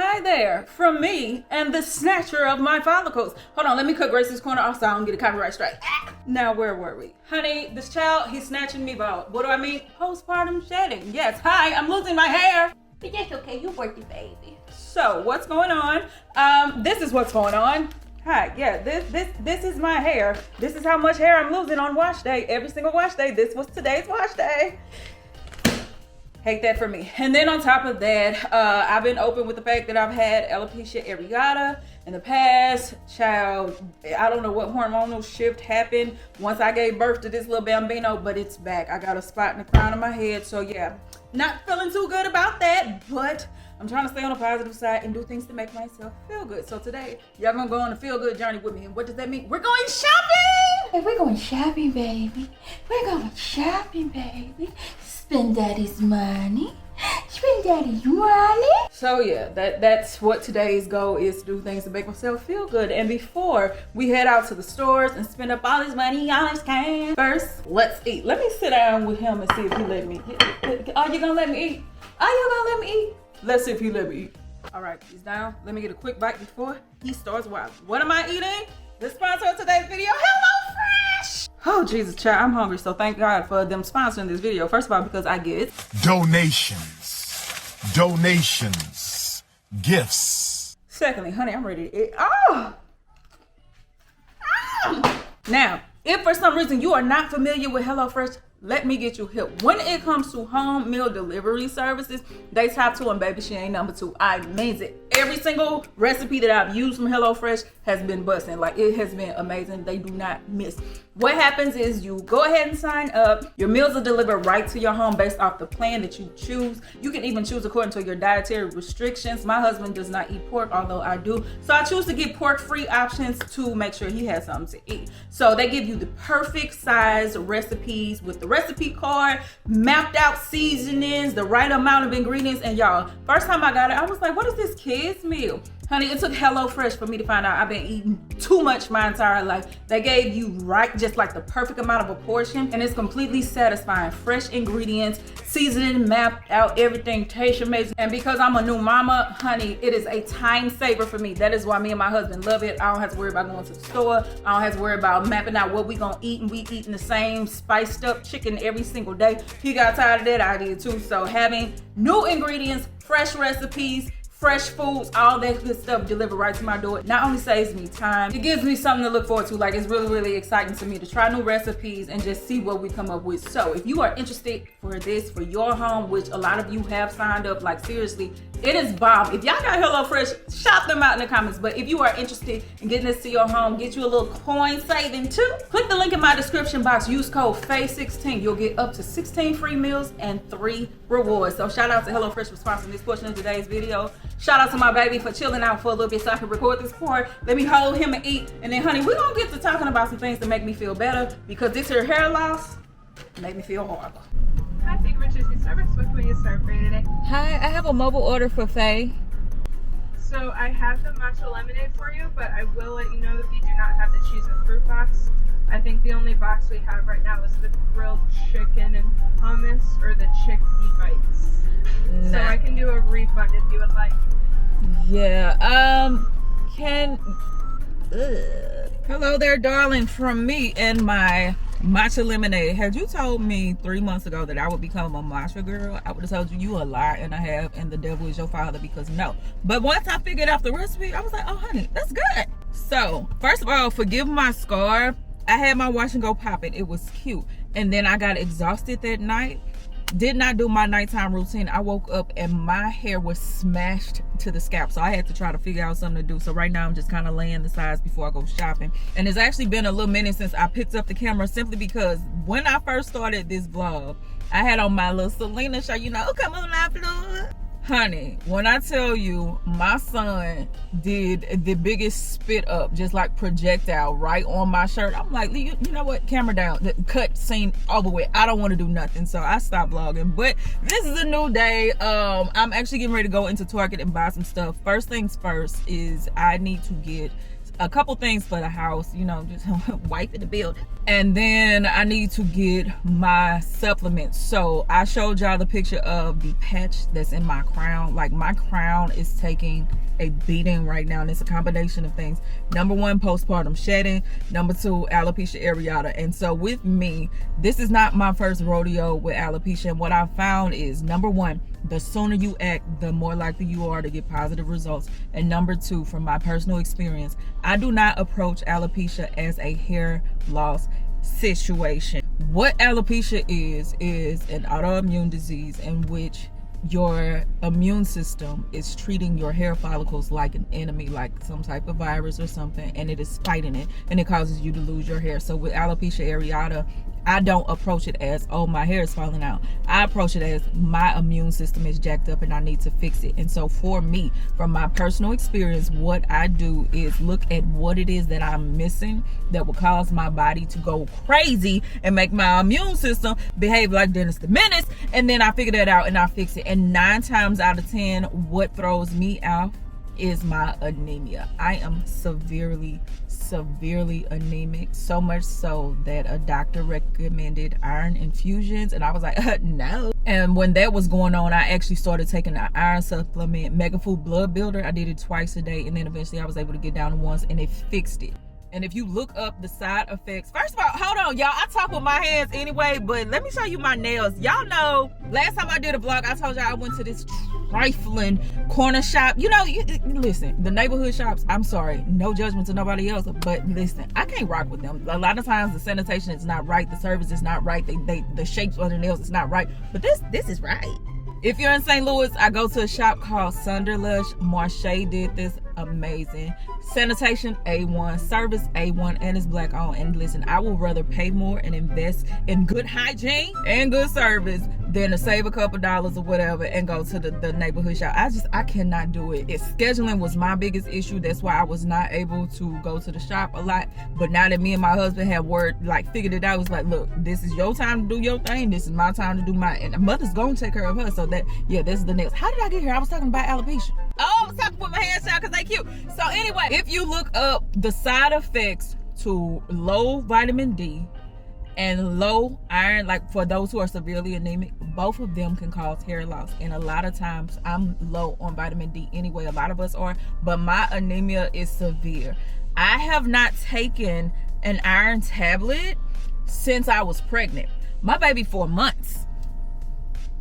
Hi there, from me and the snatcher of my follicles. Hold on, let me cut Grace's corner off so I don't get a copyright strike. Now, where were we? Honey, this child, he's snatching me about, what do I mean? Postpartum shedding. Yes, hi, I'm losing my hair. But that's okay, you work it, baby. So, what's going on? This is what's going on. Hi, yeah, this is my hair. This is how much hair I'm losing on wash day. Every single wash day. This was today's wash day. Hate that for me. And then on top of that, I've been open with the fact that I've had alopecia areata in the past. Child, I don't know what hormonal shift happened once I gave birth to this little bambino, but it's back. I got a spot in the crown of my head. So yeah, not feeling too good about that, but I'm trying to stay on the positive side and do things to make myself feel good. So today, y'all gonna go on a feel-good journey with me. And what does that mean? We're going shopping! Hey, we're going shopping, baby. We're going shopping, baby. Spend daddy's money. Spend daddy's money. So yeah, that's what today's goal is, to do things to make myself feel good. And before we head out to the stores and spend up all this money on his can, first, let's eat. Let me sit down with him and see if he let me. Are you gonna let me eat? Are you gonna let me eat? Let's see if he let me eat. All right, he's down. Let me get a quick bite before he starts wild. What am I eating? The sponsor of today's video, HelloFresh. Oh, Jesus, child, I'm hungry, so thank God for them sponsoring this video. First of all, because I get donations, gifts. Secondly, honey, I'm ready to eat. Now, if for some reason you are not familiar with HelloFresh, let me get you hip. When it comes to home meal delivery services, they top 2, and baby, she ain't number 2. I mean it. Every single recipe that I've used from HelloFresh has been busting. Like, it has been amazing. They do not miss. What happens is you go ahead and sign up. Your meals are delivered right to your home based off the plan that you choose. You can even choose according to your dietary restrictions. My husband does not eat pork, although I do. So I choose to get pork-free options to make sure he has something to eat. So they give you the perfect size recipes with the recipe card, mapped out seasonings, the right amount of ingredients. And y'all, first time I got it, I was like, what is this kid's meal? Honey, it took HelloFresh for me to find out I've been eating too much my entire life. They gave you just like the perfect amount of a portion, and it's completely satisfying. Fresh ingredients, seasoning mapped out, everything tastes amazing. And because I'm a new mama, honey, it is a time saver for me. That is why me and my husband love it. I don't have to worry about going to the store. I don't have to worry about mapping out what we gonna eat, and we eating the same spiced up chicken every single day. He got tired of that, I did too. So having new ingredients, fresh recipes, fresh foods, all that good stuff delivered right to my door, not only saves me time, it gives me something to look forward to. Like, it's really, really exciting to me to try new recipes and just see what we come up with. So if you are interested for this, for your home, which a lot of you have signed up, like seriously, it is bomb. If y'all got HelloFresh, shout them out in the comments. But if you are interested in getting this to your home, get you a little coin saving too, click the link in my description box, use code FAY16. You'll get up to 16 free meals and 3 rewards. So shout out to HelloFresh for sponsoring this portion of today's video. Shout out to my baby for chilling out for a little bit so I can record this part. Let me hold him and eat. And then, honey, we're gonna get to talking about some things to make me feel better, because this here hair loss made me feel horrible. Hi, thank you for choosing service. What can we serve for you today? Hi, I have a mobile order for Faye. So I have the matcha lemonade for you, but I will let you know that we do not have the cheese and fruit box. I think the only box we have right now is the grilled chicken and hummus or the chickpea bites. Nah. So I can do a refund if you would like. Yeah, hello there, darling, from me and my matcha lemonade. Had you told me 3 months ago that I would become a matcha girl, I would have told you a lie and a half and the devil is your father, because no. But once I figured out the recipe, I was like, oh honey, that's good. So first of all, forgive my scar. I had my wash and go popping. It was cute. And then I got exhausted that night. Did not do my nighttime routine. I woke up and my hair was smashed to the scalp, so I had to try to figure out something to do. So right now I'm just kind of laying the sides before I go shopping. And it's actually been a little minute since I picked up the camera, simply because when I first started this vlog, I had on my little Selena shirt, you know, oh, come on now, Floyd. Honey, when I tell you, my son did the biggest spit up, just like projectile, right on my shirt. I'm like, you know what? Camera down. The cut scene over with. I don't want to do nothing, so I stopped vlogging. But this is a new day. I'm actually getting ready to go into Target and buy some stuff. First things first is I need to get a couple things for the house, you know, just wiping the building. And then I need to get my supplements. So I showed y'all the picture of the patch that's in my crown. Like, my crown is taking a beating right now, and it's a combination of things. Number one, postpartum shedding. Number two, alopecia areata. And so with me, this is not my first rodeo with alopecia. And what I found is, number one, the sooner you act, the more likely you are to get positive results. And number two, from my personal experience, I do not approach alopecia as a hair loss situation. What alopecia is an autoimmune disease in which your immune system is treating your hair follicles like an enemy, like some type of virus or something, and it is fighting it, and it causes you to lose your hair. So with alopecia areata, I don't approach it as, oh, my hair is falling out. I approach it as, my immune system is jacked up and I need to fix it. And so for me, from my personal experience, what I do is look at what it is that I'm missing that will cause my body to go crazy and make my immune system behave like Dennis the Menace, and then I figure that out and I fix it. And 9 times out of 10, what throws me off is my anemia. I am severely anemic, so much so that a doctor recommended iron infusions, and I was like, no. And when that was going on, I actually started taking an iron supplement, Mega Food Blood Builder. I did it twice a day, and then eventually I was able to get down to once, and it fixed it. And if you look up the side effects, first of all, hold on, y'all, I talk with my hands anyway, but let me show you my nails. Y'all know, last time I did a vlog, I told y'all I went to this trifling corner shop. You know, listen, the neighborhood shops, I'm sorry, no judgment to nobody else, but listen, I can't rock with them. A lot of times the sanitation is not right, the service is not right, the shapes of the nails is not right, but this is right. If you're in St. Louis, I go to a shop called Sunderlush. Marche did this, amazing. Sanitation, A1. Service, A1, and it's black owned. And listen, I will rather pay more and invest in good hygiene and good service than to save a couple dollars or whatever and go to the neighborhood shop. I cannot do it. Scheduling was my biggest issue. That's why I was not able to go to the shop a lot. But now that me and my husband have figured it out, it was like, look, this is your time to do your thing. This is my time to do mine. And the mother's going to take care of her. So this is the next. How did I get here? I was talking about alopecia. Oh, I was talking with my hands down because they cute. So anyway, if you look up the side effects to low vitamin D and low iron, like for those who are severely anemic, both of them can cause hair loss. And a lot of times I'm low on vitamin D anyway, a lot of us are, but my anemia is severe. I have not taken an iron tablet since I was pregnant. My baby 4 months.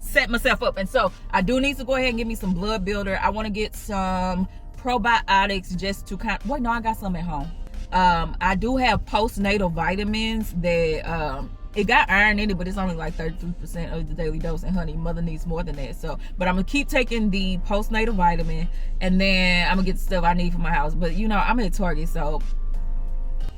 Set myself up, and so I do need to go ahead and get me some blood builder. I want to get some probiotics just to I got some at home. I do have postnatal vitamins that it got iron in it, but it's only like 33% of the daily dose, and honey, mother needs more than that. So but I'm gonna keep taking the postnatal vitamin, and then I'm gonna get the stuff I need for my house. But you know, I'm at Target, so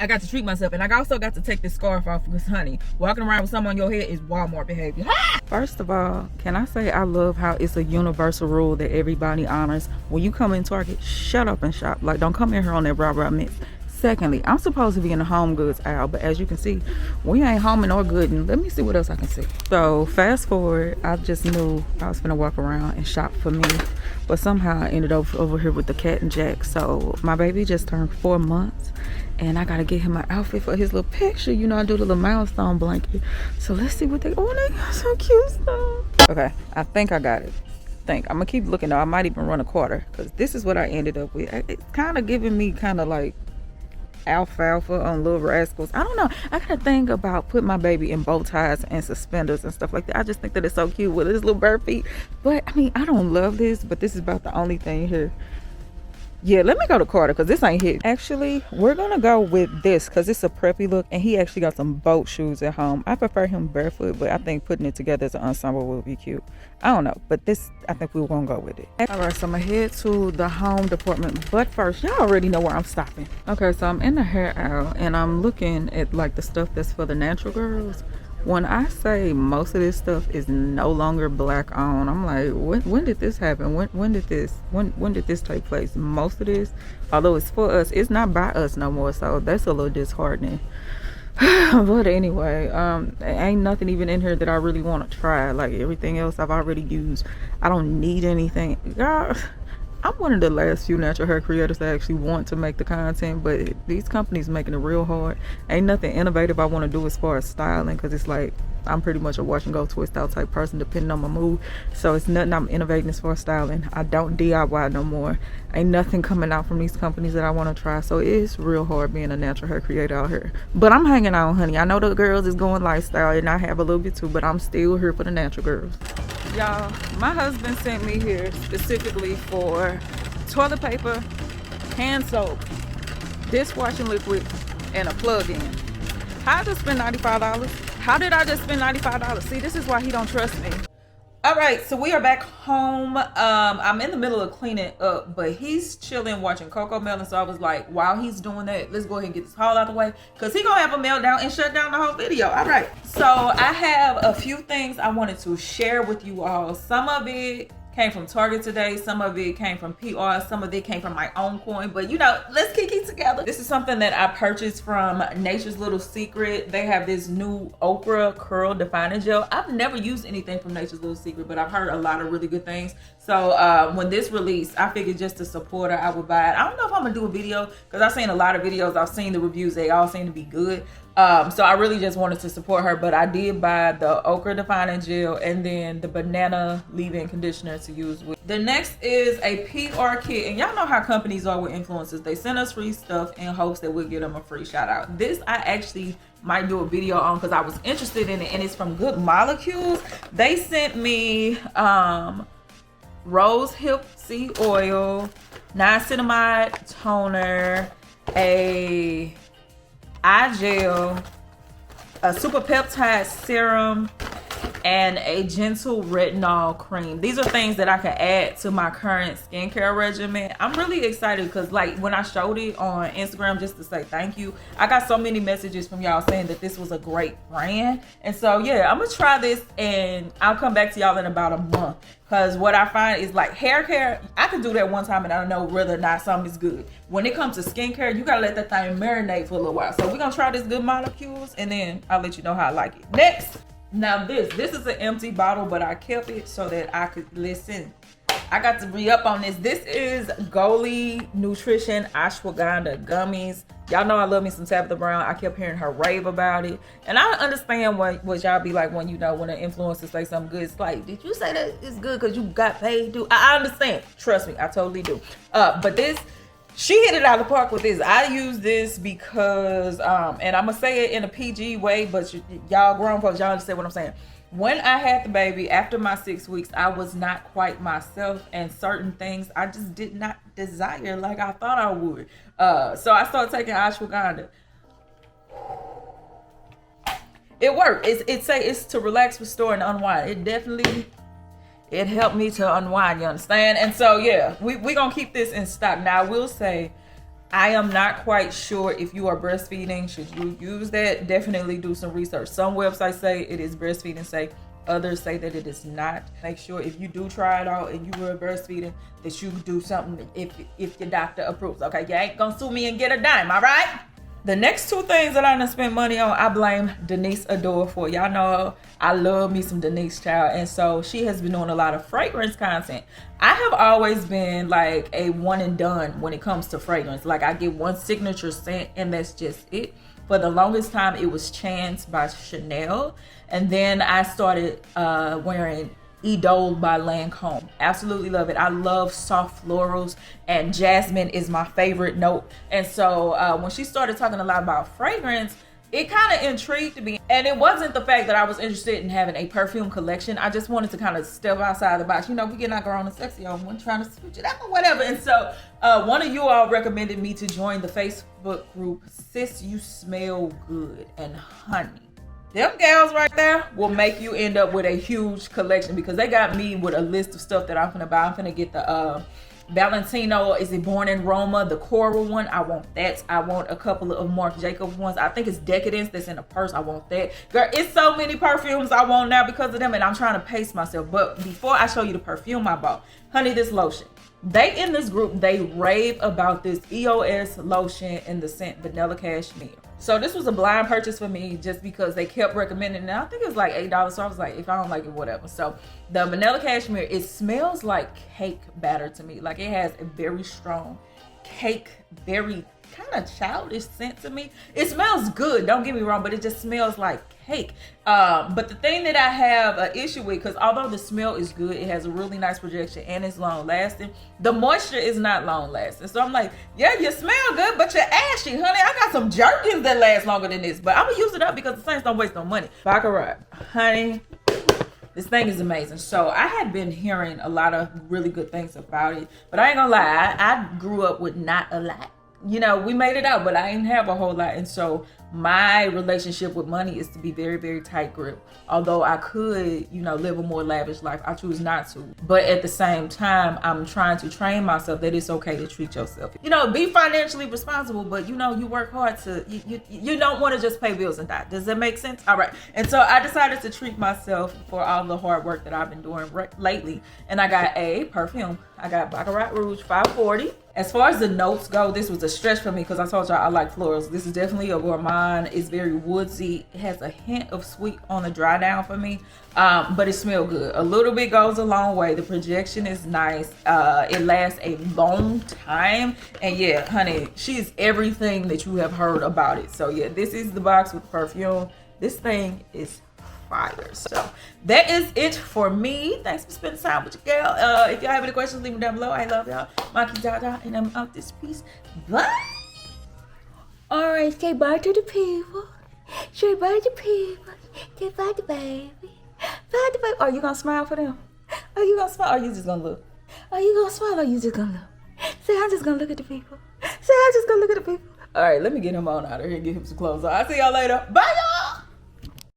I got to treat myself, and I also got to take this scarf off because, honey, walking around with something on your head is Walmart behavior. First of all, can I say I love how it's a universal rule that everybody honors. When you come in Target, shut up and shop. Like, don't come in here on that rah-rah mix. Secondly, I'm supposed to be in the home goods aisle, but as you can see, we ain't homing or gooding. Let me see what else I can see. So fast forward, I just knew I was gonna walk around and shop for me, but somehow I ended up over here with the cat and Jack. So my baby just turned 4 months, and I gotta get him an outfit for his little picture. You know, I do the little milestone blanket. So let's see what they got some cute stuff. Okay, I think I got it. I'm gonna keep looking though. I might even run a quarter, because this is what I ended up with. It's kind of giving me kind of like alfalfa on Little Rascals. I don't know, I gotta think about putting my baby in bow ties and suspenders and stuff like that. I just think that it's so cute with his little bird feet. But I mean, I don't love this, but this is about the only thing here. Yeah, let me go to Carter, because this ain't hit. Actually, we're gonna go with this because it's a preppy look, and he actually got some boat shoes at home. I prefer him barefoot, but I think putting it together as an ensemble will be cute. I don't know, but this, I think we're gonna go with it. All right, so I'm gonna head to the home department, but first, y'all already know where I'm stopping. Okay, so I'm in the hair aisle, and I'm looking at like the stuff that's for the natural girls. When I say most of this stuff is no longer black owned, I'm like, when did this happen? When did this take place? Most of this, although it's for us, it's not by us no more, so that's a little disheartening. But anyway, ain't nothing even in here that I really want to try. Like everything else I've already used. I don't need anything. God, I'm one of the last few natural hair creators that actually want to make the content, but these companies making it real hard. Ain't nothing innovative I want to do as far as styling, because it's like I'm pretty much a wash and go twist out type person depending on my mood. So it's nothing I'm innovating as far as styling. I don't DIY no more. Ain't nothing coming out from these companies that I want to try. So it's real hard being a natural hair creator out here. But I'm hanging on, honey. I know the girls is going lifestyle, and I have a little bit too, but I'm still here for the natural girls. Y'all, my husband sent me here specifically for toilet paper, hand soap, dishwashing liquid, and a plug-in. How did I spend $95? How did I just spend $95? See, this is why he don't trust me. All right, so we are back home. I'm in the middle of cleaning up, but he's chilling watching Coco Melon. So I was like, while he's doing that, let's go ahead and get this haul out the way, because he gonna have a meltdown and shut down the whole video. All right, so I have a few things I wanted to share with you all. Some of it came from Target today, some of it came from PR, some of it came from my own coin, but you know, let's kick it together. This is something that I purchased from Nature's Little Secret. They have this new okra curl defining gel. I've never used anything from Nature's Little Secret, but I've heard a lot of really good things. So when this released, I figured just to support her, I would buy it. I don't know if I'm gonna do a video, because I've seen a lot of videos, I've seen the reviews, they all seem to be good. So I really just wanted to support her, but I did buy the okra defining gel and then the banana leave-in conditioner to use with. The next is a PR kit, and y'all know how companies are with influencers. They send us free stuff in hopes that we'll get them a free shout out. This I actually might do a video on because I was interested in it, and it's from Good Molecules. They sent me rose hip seed oil, niacinamide toner, a eye gel, a super peptide serum, and a gentle retinol cream. These are things that I can add to my current skincare regimen. I'm really excited because like when I showed it on Instagram just to say thank you, I got so many messages from y'all saying that this was a great brand. And so yeah, I'm gonna try this and I'll come back to y'all in about a month. Because what I find is like hair care, I can do that one time and I don't know whether or not something is good. When it comes to skincare, you gotta let that thing marinate for a little while. So we're gonna try this Good Molecules and then I'll let you know how I like it. Next, now this is an empty bottle, but I kept it so that I could listen. I got to re-up on this. This is Goli Nutrition Ashwagandha Gummies. Y'all know I love me some Tabitha Brown. I kept hearing her rave about it. And I understand what y'all be like when you know when an influencer say something good. It's like, did you say that it's good because you got paid to? I understand. Trust me, I totally do. But this, she hit it out of the park with this. I use this because, and I'm going to say it in a PG way, but y'all grown folks, y'all understand what I'm saying. When I had the baby, after my 6 weeks, I was not quite myself, and certain things I just did not desire like I thought I would. So I started taking ashwagandha. It worked. It's to relax, restore, and unwind. It helped me to unwind, you understand? And so yeah, we're gonna keep this in stock. Now I will say, I am not quite sure if you are breastfeeding. Should you use that? Definitely do some research. Some websites say it is breastfeeding safe. Others say that it is not. Make sure if you do try it out and you were breastfeeding that you do something if your doctor approves. Okay, you ain't gonna sue me and get a dime, all right? The next two things that I done spent money on, I blame Denise Adore for. Y'all know I love me some Denise, child. And so she has been doing a lot of fragrance content. I have always been like a one and done when it comes to fragrance. Like I get one signature scent and that's just it. For the longest time, it was Chance by Chanel. And then I started wearing Idole by Lancome. Absolutely love it. I love soft florals, and jasmine is my favorite note. And so when she started talking a lot about fragrance, it kind of intrigued me. And it wasn't the fact that I was interested in having a perfume collection. I just wanted to kind of step outside the box. You know, we get our grown and sexy on one, trying to switch it up or whatever. And so one of you all recommended me to join the Facebook group Sis You Smell Good. And honey, them gals right there will make you end up with a huge collection, because they got me with a list of stuff that I'm gonna buy. I'm gonna get the Valentino, is it Born in Roma, the coral one? I want that. I want a couple of Marc Jacobs ones. I think it's Decadence that's in a purse. I want that. Girl, it's so many perfumes I want now because of them, and I'm trying to pace myself. But before I show you the perfume I bought, honey, this lotion. They in this group, they rave about this EOS lotion in the scent Vanilla Cashmere. So this was a blind purchase for me just because they kept recommending it. And I think it was like $8. So I was like, if I don't like it, whatever. So the vanilla cashmere, it smells like cake batter to me. Like it has a very strong cake, very kind of childish scent to me. It smells good, don't get me wrong, but it just smells like cake. But the thing that I have an issue with, because although the smell is good, it has a really nice projection and it's long lasting, the moisture is not long lasting. So I'm like, yeah, you smell good, but you're ashy, honey. I got some jerkins that last longer than this, but I'm gonna use it up because the Saints don't waste no money. Baccarat, honey, this thing is amazing. So I had been hearing a lot of really good things about it, but I ain't gonna lie, I grew up with not a lot. You know, we made it out, but I didn't have a whole lot. And so my relationship with money is to be very, very tight grip. Although I could, you know, live a more lavish life, I choose not to. But at the same time, I'm trying to train myself that it's okay to treat yourself. You know, be financially responsible, but you know, you work hard to, you don't want to just pay bills and die. Does that make sense? All right. And so I decided to treat myself for all the hard work that I've been doing lately. And I got a perfume. I got Baccarat Rouge 540. As far as the notes go, this was a stretch for me because I told y'all I like florals. This is definitely a gourmand. It's very woodsy. It has a hint of sweet on the dry down for me, but it smells good. A little bit goes a long way. The projection is nice. It lasts a long time. And yeah, honey, she's everything that you have heard about it. So yeah, this is the box with the perfume. This thing is fire. So that is it for me. Thanks for spending time with your girl. If y'all have any questions, leave them down below. I love y'all. Monkey Dada, and I'm out this piece. Bye. All right, say bye to the people. Say bye to people. Say bye to baby. Bye to baby. Are you gonna smile for them? Are you gonna smile? Or are you just gonna look? Are you gonna smile or are you just gonna look? Say I'm just gonna look at the people. Say I'm just gonna look at the people. All right, let me get him on out of here and get him some clothes on. I'll see y'all later. Bye, y'all.